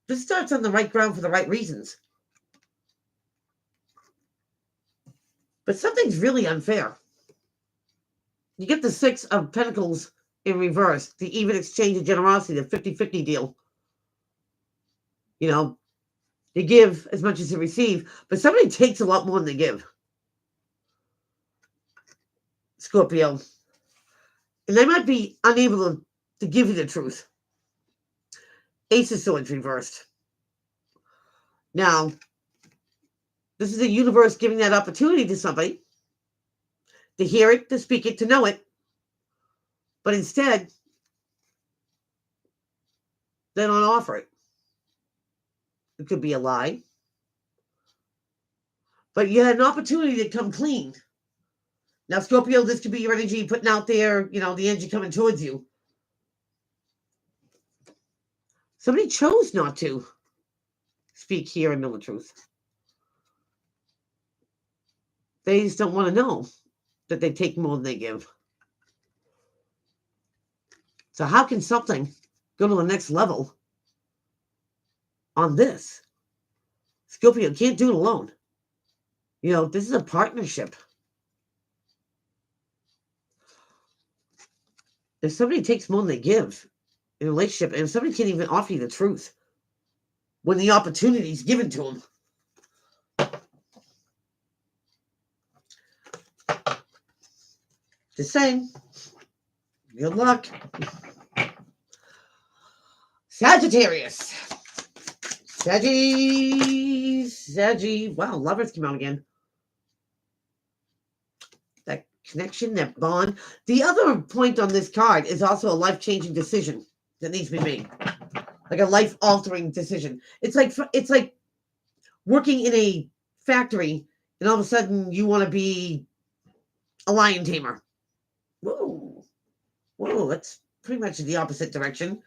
this starts on the right ground for the right reasons. But something's really unfair. You get the Six of Pentacles in reverse, the even exchange of generosity, the 50-50 deal. You give as much as you receive, but somebody takes a lot more than they give. Scorpio. And they might be unable to give you the truth. Ace of Swords reversed. Now, this is the universe giving that opportunity to somebody to hear it, to speak it, to know it. But instead, they don't offer it. It could be a lie. But you had an opportunity to come clean. Now, Scorpio, this could be your energy putting out there, the energy coming towards you. Somebody chose not to speak here and know the truth. They just don't want to know that they take more than they give. So how can something go to the next level on this? Scorpio can't do it alone. This is a partnership. If somebody takes more than they give in a relationship, and if somebody can't even offer you the truth when the opportunity is given to them, just saying, good luck. Sagittarius. Saggy. Wow, Lovers came out again. That connection, that bond. The other point on this card is also a life-changing decision that needs to be made. Like a life-altering decision. It's like working in a factory and all of a sudden you want to be a lion tamer. Whoa, that's pretty much the opposite direction.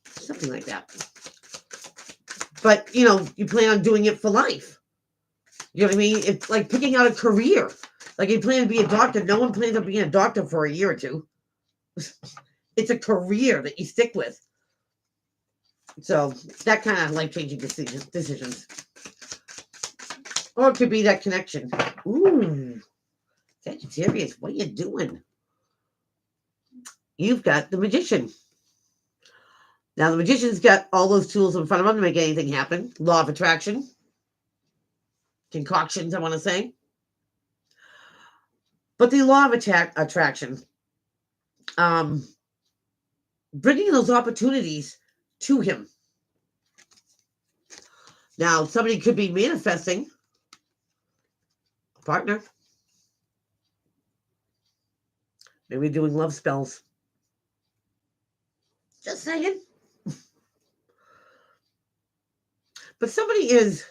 Something like that. But, you plan on doing it for life. You know what I mean? It's like picking out a career. Like you plan to be a doctor. No one plans on being a doctor for a year or two. It's a career that you stick with. So that kind of life-changing decisions. Or it could be that connection. Ooh. Sagittarius, what are you doing? You've got the Magician. Now, the Magician's got all those tools in front of him to make anything happen. Law of attraction. Concoctions, I want to say. But the law of attraction, bringing those opportunities to him. Now, somebody could be manifesting a partner. Maybe doing love spells. Just saying. But somebody is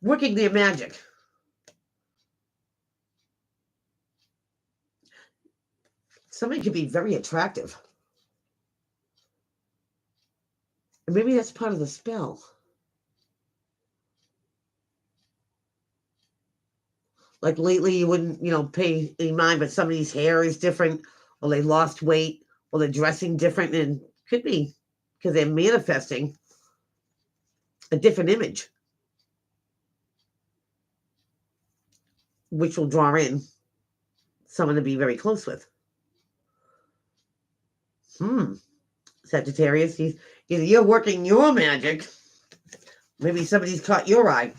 working their magic. Somebody could be very attractive. And maybe that's part of the spell. Like lately you wouldn't, pay any mind, but somebody's hair is different, or they lost weight, or they're dressing different, and could be because they're manifesting a different image, which will draw in someone to be very close with. Sagittarius, either you're working your magic, maybe somebody's caught your eye,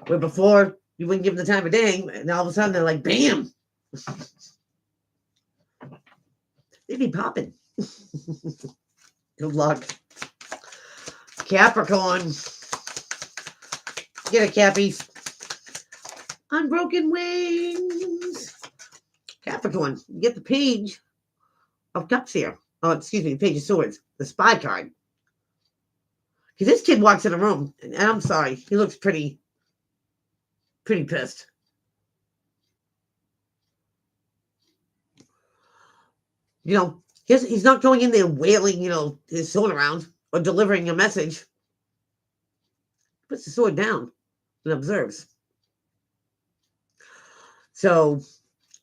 where before you wouldn't give them the time of day, and all of a sudden they're like, bam! They'd be popping. Good luck. Capricorn. Get it, Cappies. Unbroken wings. Capricorn, you get the Page of Cups here. Oh, excuse me, the Page of Swords. The Spy card. Because this kid walks in a room, and I'm sorry, he looks pretty pissed. He's not going in there wailing, his sword around or delivering a message. He puts the sword down and observes. So,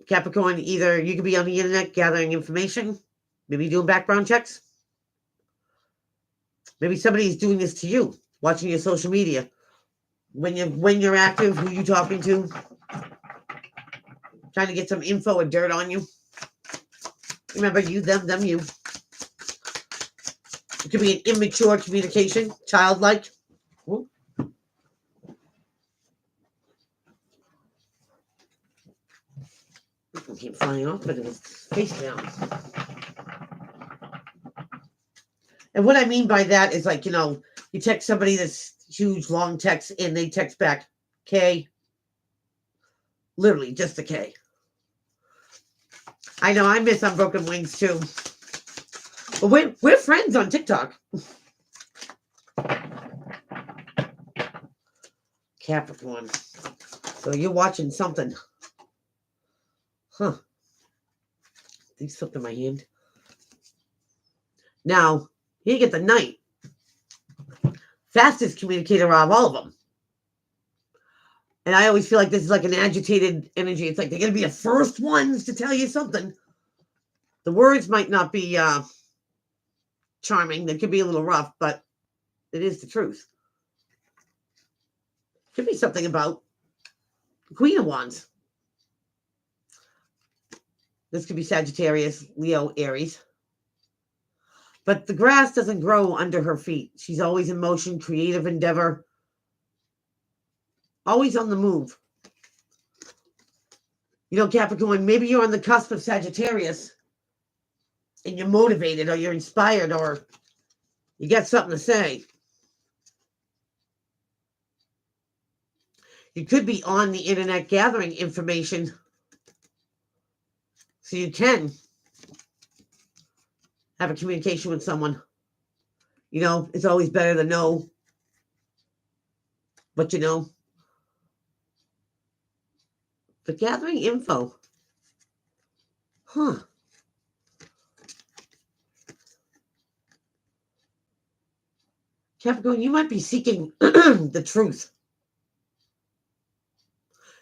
Capricorn, either you could be on the internet gathering information, maybe doing background checks. Maybe somebody's doing this to you, watching your social media. When you're active, who you talking to? Trying to get some info or dirt on you. Remember, you, them, you. It could be an immature communication, childlike. Ooh. I keep flying off, but it was face down. And what I mean by that is like, you text somebody this huge, long text, and they text back, K. Literally, just a K. I know, I miss Unbroken Wings, too. But we're friends on TikTok. Capricorn. So you're watching something. Huh. There's something in my hand. Now, you get the Knight. Fastest communicator of all of them. And I always feel like this is like an agitated energy. It's like they're going to be the first ones to tell you something. The words might not be charming. They could be a little rough, but it is the truth. Could be something about the Queen of Wands. This could be Sagittarius, Leo, Aries. But the grass doesn't grow under her feet. She's always in motion, creative endeavor. Always on the move. Capricorn, maybe you're on the cusp of Sagittarius and you're motivated or you're inspired or you got something to say. You could be on the internet gathering information so you can have a communication with someone. It's always better to know what you know. But gathering info. Huh. Capricorn, you might be seeking the truth.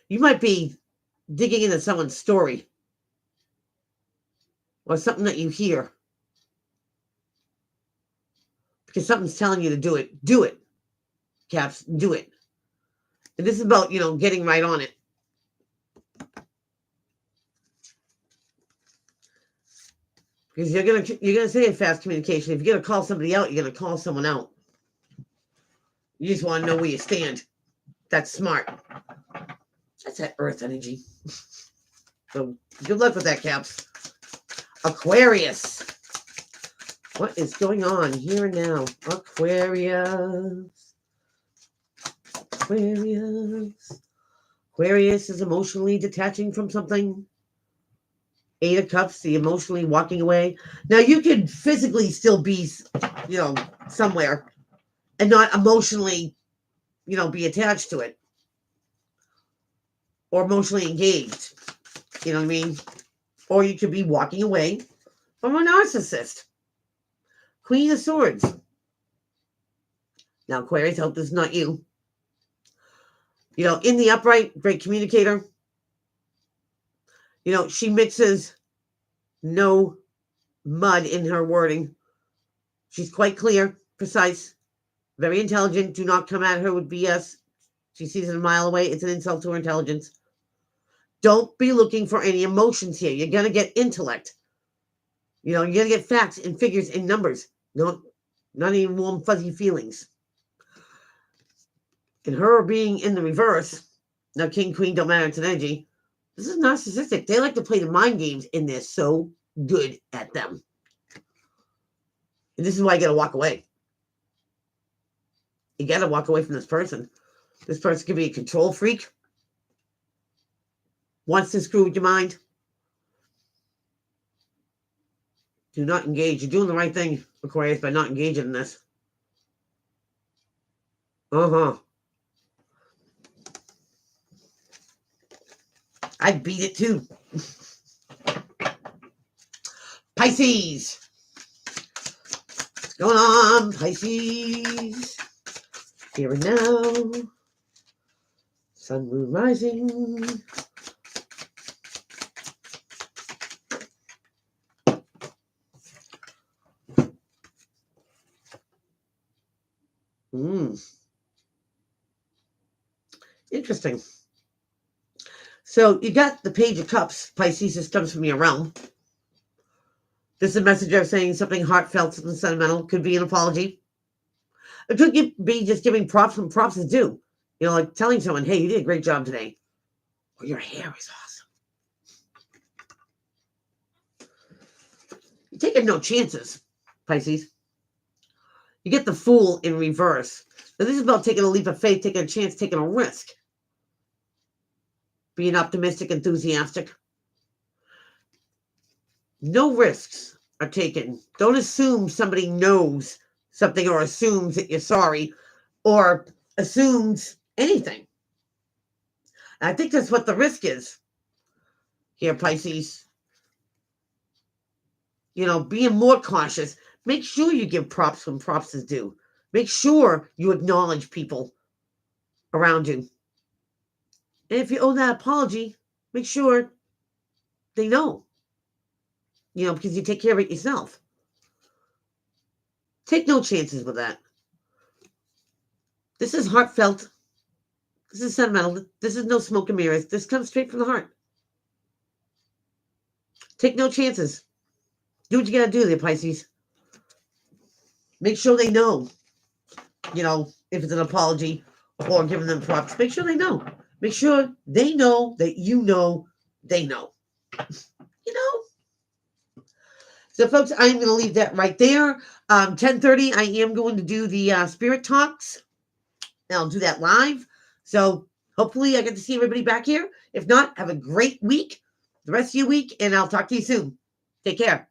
You might be digging into someone's story or something that you hear. Because something's telling you to do it. Do it, Caps. Do it. And this is about, getting right on it. Because you're gonna say fast communication. If you're gonna call somebody out, you're gonna call someone out. You just want to know where you stand. That's smart. That's that earth energy. So good luck with that, Caps. Aquarius. What is going on here and now? Aquarius. Aquarius is emotionally detaching from something. 8 of Cups, the emotionally walking away. Now, you could physically still be, somewhere and not emotionally, be attached to it or emotionally engaged. You know what I mean? Or you could be walking away from a narcissist. Queen of Swords. Now, Aquarius, I hope this is not you. In the upright, great communicator. She mixes no mud in her wording. She's quite clear, precise, very intelligent. Do not come at her with BS. She sees it a mile away. It's an insult to her intelligence. Don't be looking for any emotions here. You're going to get intellect. You're going to get facts and figures and numbers. Not even warm, fuzzy feelings. And her being in the reverse, now King, Queen, don't matter, it's an energy. This is narcissistic. They like to play the mind games, and they're so good at them. And this is why you got to walk away. You got to walk away from this person. This person could be a control freak. Wants to screw with your mind. Do not engage. You're doing the right thing, Aquarius, by not engaging in this. I'd beat it too. Pisces. What's going on, Pisces? Here and now. Sun, moon, rising. Interesting. So you got the Page of Cups. Pisces, this comes from your realm. This is a message of saying something heartfelt, something sentimental. Could be an apology. It could be just giving props when props is due. You know, like telling someone, hey, you did a great job today. Or your hair is awesome. You're taking no chances, Pisces. You get the Fool in reverse. Now, this is about taking a leap of faith, taking a chance, taking a risk. Being optimistic, enthusiastic. No risks are taken. Don't assume somebody knows something or assumes that you're sorry or assumes anything. And I think that's what the risk is here, Pisces. You know, being more cautious. Make sure you give props when props is due. Make sure you acknowledge people around you. And if you owe that apology, make sure they know. You know, because you take care of it yourself. Take no chances with that. This is heartfelt. This is sentimental. This is no smoke and mirrors. This comes straight from the heart. Take no chances. Do what you gotta do there, Pisces. Make sure they know, you know, if it's an apology or giving them props. Make sure they know. Make sure they know that you know they know. You know? So, folks, I'm going to leave that right there. 10:30, I am going to do the Spirit Talks. And I'll do that live. So, hopefully, I get to see everybody back here. If not, have a great week, the rest of your week, and I'll talk to you soon. Take care.